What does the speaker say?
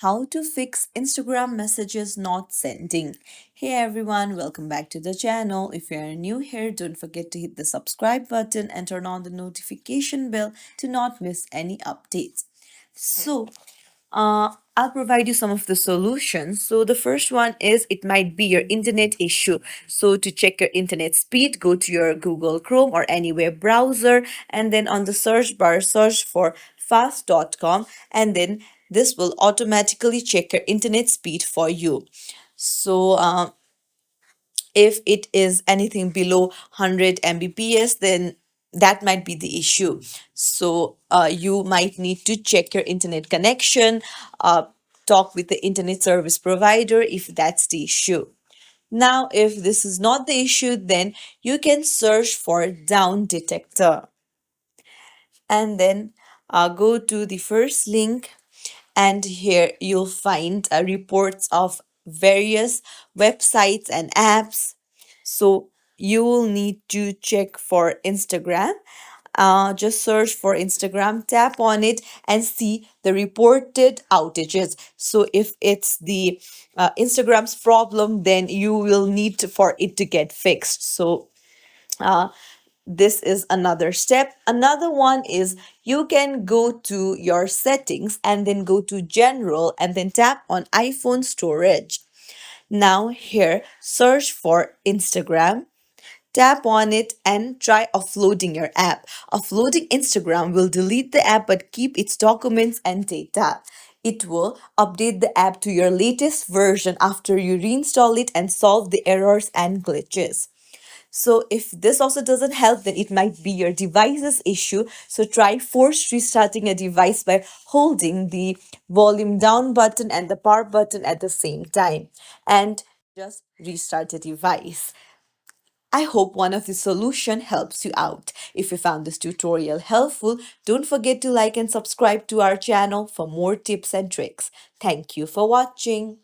How to fix Instagram messages not sending. Hey everyone, welcome back to the channel. If you are new here, don't forget to hit the subscribe button and turn on the notification bell to not miss any updates. So, I'll provide you some of the solutions. So, the first one is it might be your internet issue. So, to check your internet speed, go to your Google Chrome or any web browser, and then on the search bar, search for fast.com, and then this will automatically check your internet speed for you. So, if it is anything below 100 mbps, then that might be the issue. So you might need to check your internet connection, uh, talk with the internet service provider if that's the issue. Now if this is not the issue, then you can search for down detector, and then go to the first link, and here you'll find reports of various websites and apps. So you will need to check for Instagram. Just search for Instagram, tap on it, and see the reported outages. So if it's the Instagram's problem, then you will need for it to get fixed. So uh, this is another step. Another one is you can go to your settings and then go to general and then tap on iPhone storage. Now here search for Instagram, tap on it and try offloading your app. Offloading Instagram will delete the app but keep its documents and data. It will update the app to your latest version after you reinstall it and solve the errors and glitches. So if this also doesn't help, then it might be your device's issue. So try force restarting a device by holding the volume down button and the power button at the same time, and just restart the device. I hope one of the solution helps you out. If you found this tutorial helpful, don't forget to like and subscribe to our channel for more tips and tricks. Thank you for watching.